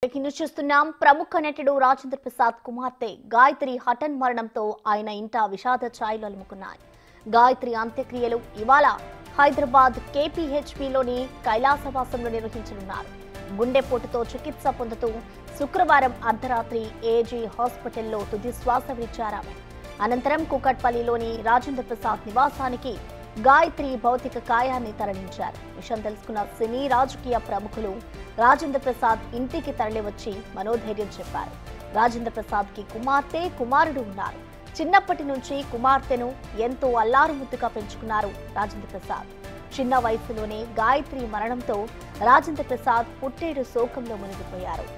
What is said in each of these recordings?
చూస్తున్నాం. ప్రముఖ నటుడు రాజేంద్ర ప్రసాద్ కుమార్తె గాయత్రి హఠన్ మరణంతో ఆయన ఇంట విషాద ఛాయలు అలుముకున్నాయి. గాయత్రి అంత్యక్రియలు ఇవాళ హైదరాబాద్ కేపీహెచ్పీలోని కైలాసవాసంలో నిర్వహించనున్నారు. గుండెపోటుతో చికిత్స పొందుతూ శుక్రవారం అర్ధరాత్రి ఏజీ హాస్పిటల్లో తుది శ్వాస విడిచారామె. అనంతరం కూకట్పల్లిలోని రాజేంద్ర ప్రసాద్ నివాసానికి గాయత్రి భౌతిక కాయాన్ని తరలించారు. విషయం తెలుసుకున్న సినీ రాజకీయ ప్రముఖులు రాజేంద్ర ప్రసాద్ ఇంటికి తరలివచ్చి మనోధైర్యం చెప్పారు. రాజేంద్ర ప్రసాద్ కి కుమార్తె, కుమారుడు ఉన్నారు. చిన్నప్పటి నుంచి కుమార్తెను ఎంతో అల్లారుముద్దుగా పెంచుకున్నారు రాజేంద్ర ప్రసాద్. చిన్న వయసులోనే గాయత్రి మరణంతో రాజేంద్ర ప్రసాద్ పుట్టేడు శోకంలో మునిగిపోయారు.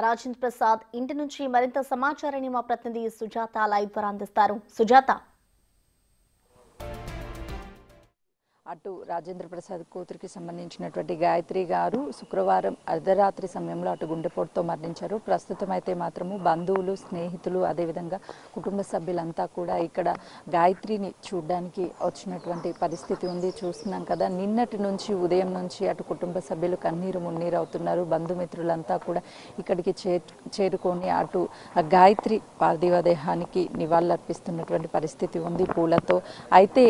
రాజేంద్ర ప్రసాద్ ఇంటి నుంచి మరింత సమాచారాన్ని మా ప్రతినిధి సుజాత లైవ్ ద్వారా అందిస్తారు. సుజాత, అటు రాజేంద్ర ప్రసాద్ కూతురికి సంబంధించినటువంటి గాయత్రి గారు శుక్రవారం అర్ధరాత్రి సమయంలో అటు గుండెపోటుతో మరణించారు. ప్రస్తుతం అయితే మాత్రము బంధువులు, స్నేహితులు, అదేవిధంగా కుటుంబ సభ్యులంతా కూడా ఇక్కడ గాయత్రిని చూడడానికి వచ్చినటువంటి పరిస్థితి ఉంది. చూస్తున్నాం కదా, నిన్నటి నుంచి ఉదయం నుంచి అటు కుటుంబ సభ్యులు కన్నీరు మున్నీరు అవుతున్నారు. బంధుమిత్రులంతా కూడా ఇక్కడికి చేరుకొని అటు గాయత్రి పార్థివ దేహానికి నివాళులర్పిస్తున్నటువంటి పరిస్థితి ఉంది పూలతో. అయితే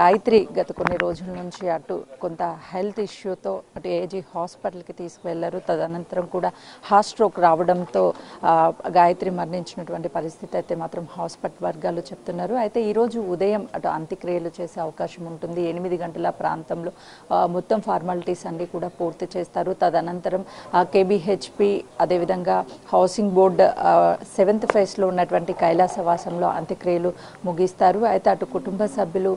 గాయత్రి గత కొన్ని రోజుల నుంచి అటు కొంత హెల్త్ ఇష్యూతో అటు ఏజీ హాస్పిటల్కి తీసుకువెళ్లారు. తదనంతరం కూడా హార్ట్ స్ట్రోక్ రావడంతో గాయత్రి మరణించినటువంటి పరిస్థితి అయితే మాత్రం హాస్పిటల్ వర్గాలు చెప్తున్నారు. అయితే ఈరోజు ఉదయం అటు అంత్యక్రియలు చేసే అవకాశం ఉంటుంది. 8 గంటల ప్రాంతంలో మొత్తం ఫార్మాలిటీస్ అన్ని కూడా పూర్తి చేస్తారు. తదనంతరం కేబీహెచ్పి అదేవిధంగా హౌసింగ్ బోర్డు 7th ఫేజ్లో ఉన్నటువంటి కైలాసవాసంలో అంత్యక్రియలు ముగిస్తారు. అయితే అటు కుటుంబ సభ్యులు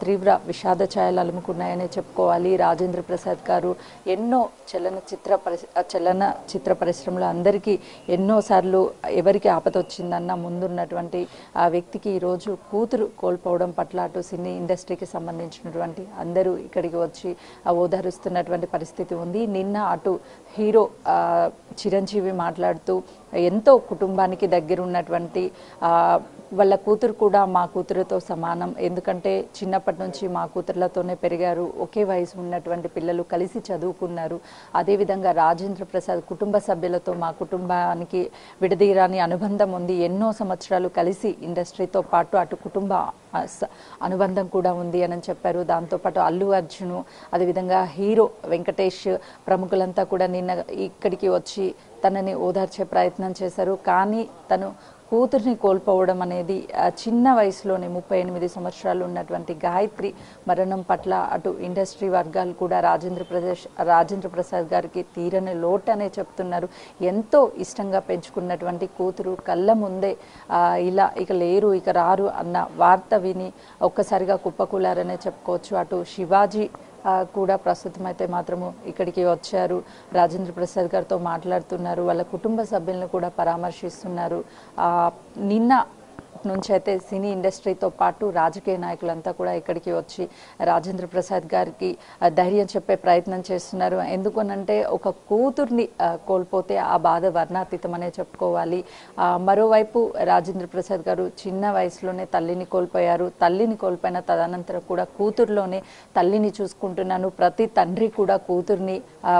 తీవ్ర విషాద ఛాయలు అలుముకున్నాయనే చెప్పుకోవాలి. రాజేంద్ర ప్రసాద్ గారు ఎన్నో చలనచిత్ర పరిశ్రమలో అందరికీ ఎన్నోసార్లు ఎవరికి ఆపద వచ్చిందన్న ముందున్నటువంటి ఆ వ్యక్తికి ఈరోజు కూతురు కోల్పోవడం పట్ల అటు సినీ ఇండస్ట్రీకి సంబంధించినటువంటి అందరూ ఇక్కడికి వచ్చి ఓదారుస్తున్నటువంటి పరిస్థితి ఉంది. నిన్న అటు హీరో చిరంజీవి మాట్లాడుతూ ఎంతో కుటుంబానికి దగ్గరున్నటువంటి వాళ్ళ కూతురు కూడా మా కూతురుతో సమానం, ఎందుకంటే చిన్నప్పటి నుంచి మా కూతుర్లతోనే పెరిగారు, ఒకే వయసు ఉన్నటువంటి పిల్లలు కలిసి చదువుకున్నారు. అదేవిధంగా రాజేంద్ర ప్రసాద్ కుటుంబ సభ్యులతో మా కుటుంబానికి విడదీరాని అనుబంధం ఉంది. ఎన్నో సంవత్సరాలు కలిసి ఇండస్ట్రీతో పాటు అటు కుటుంబ అనుబంధం కూడా ఉంది అని చెప్పారు. దాంతోపాటు అల్లు అర్జును, అదేవిధంగా హీరో వెంకటేష్ ప్రముఖులంతా కూడా నిన్న ఇక్కడికి వచ్చి తనని ఓదార్చే ప్రయత్నం చేశారు. కానీ తను కూతుర్ని కోల్పోవడం అనేది చిన్న వయసులోనే 38 సంవత్సరాలు ఉన్నటువంటి గాయత్రి మరణం పట్ల అటు ఇండస్ట్రీ వర్గాలు కూడా రాజేంద్ర ప్రసాద్ గారికి తీరని లోటు అనే చెప్తున్నారు. ఎంతో ఇష్టంగా పెంచుకున్నటువంటి కూతురు కళ్ళ ముందే ఇలా ఇక లేరు, ఇక రారు అన్న వార్త విని ఒక్కసారిగా కుప్పకూలారనే చెప్పుకోవచ్చు. అటు శివాజీ కూడా ప్రస్తుతం అయితే మాత్రము ఇక్కడికి వచ్చారు. రాజేంద్ర ప్రసాద్ గారితో మాట్లాడుతున్నారు. వాళ్ళ కుటుంబ సభ్యులను కూడా పరామర్శిస్తున్నారు. నిన్న నుంచి అయితే సినీ ఇండస్ట్రీతో పాటు రాజకీయ నాయకులంతా కూడా ఇక్కడికి వచ్చి రాజేంద్ర ప్రసాద్ గారికి ధైర్యం చెప్పే ప్రయత్నం చేస్తున్నారు. ఎందుకనంటే ఒక కూతుర్ని కోల్పోతే ఆ బాధ వర్ణాతీతం అనే చెప్పుకోవాలి. మరోవైపు రాజేంద్ర ప్రసాద్ గారు చిన్న వయసులోనే తల్లిని కోల్పోయారు. తల్లిని కోల్పోయిన తదనంతరం కూడా కూతురులోనే తల్లిని చూసుకుంటున్నాను, ప్రతి తండ్రి కూడా కూతుర్ని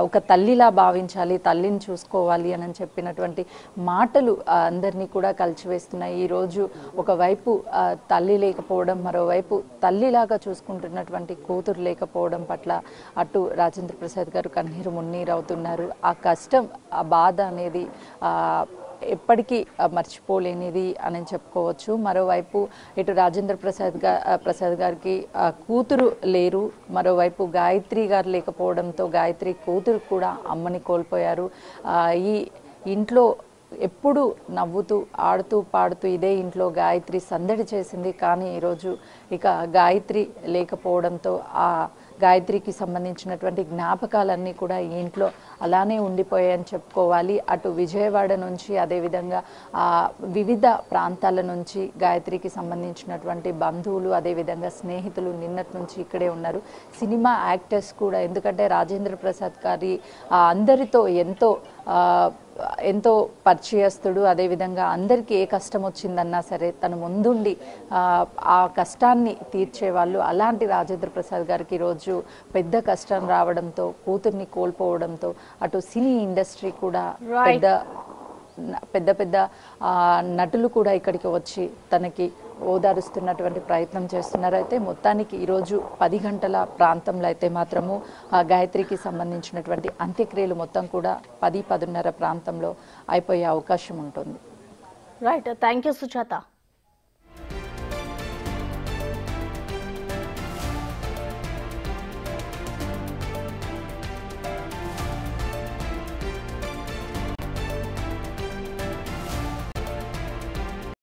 ఒక తల్లిలా భావించాలి, తల్లిని చూసుకోవాలి అని చెప్పినటువంటి మాటలు అందరినీ కూడా కలిచివేస్తున్నాయి. ఈరోజు ఒకవైపు తల్లి లేకపోవడం, మరోవైపు తల్లిలాగా చూసుకుంటున్నటువంటి కూతురు లేకపోవడం పట్ల అటు రాజేంద్ర ప్రసాద్ గారు కన్నీరు మున్నీరు అవుతున్నారు. ఆ కష్టం, ఆ బాధ అనేది ఎప్పటికీ మర్చిపోలేనిది అని చెప్పుకోవచ్చు. మరోవైపు ఇటు రాజేంద్ర ప్రసాద్ గారికి కూతురు లేరు, మరోవైపు గాయత్రి గారు లేకపోవడంతో గాయత్రి కూతురు కూడా అమ్మని కోల్పోయారు. ఈ ఇంట్లో ఎప్పుడు నవ్వుతూ ఆడుతూ పాడుతూ ఇదే ఇంట్లో గాయత్రి సందడి చేసింది. కానీ ఈరోజు ఇక గాయత్రి లేకపోవడంతో ఆ గాయత్రికి సంబంధించినటువంటి జ్ఞాపకాలన్నీ కూడా ఈ ఇంట్లో అలానే ఉండిపోయాయని చెప్పుకోవాలి. అటు విజయవాడ నుంచి అదేవిధంగా వివిధ ప్రాంతాల నుంచి గాయత్రికి సంబంధించినటువంటి బంధువులు అదేవిధంగా స్నేహితులు నిన్నటి నుంచి ఇక్కడే ఉన్నారు. సినిమా యాక్టర్స్ కూడా, ఎందుకంటే రాజేంద్ర ప్రసాద్ గారి అందరితో ఎంతో పరిచయస్తుడు. అదేవిధంగా అందరికీ ఏ కష్టం వచ్చిందన్నా సరే తను ముందుండి ఆ కష్టాన్ని తీర్చేవాళ్ళు. అలాంటి రాజేంద్ర ప్రసాద్ గారికి ఈరోజు పెద్ద కష్టం రావడంతో, కూతుర్ని కోల్పోవడంతో అటు సినీ ఇండస్ట్రీ కూడా పెద్ద నటులు కూడా ఇక్కడికి వచ్చి తనకి ఓదారుస్తున్నటువంటి ప్రయత్నం చేస్తున్నారు. అయితే మొత్తానికి ఈరోజు 10 గంటల ప్రాంతంలో అయితే మాత్రము గాయత్రికి సంబంధించినటువంటి అంత్యక్రియలు మొత్తం కూడా 10-10:30 ప్రాంతంలో అయిపోయే అవకాశం ఉంటుంది. Right, thank you Sujatha.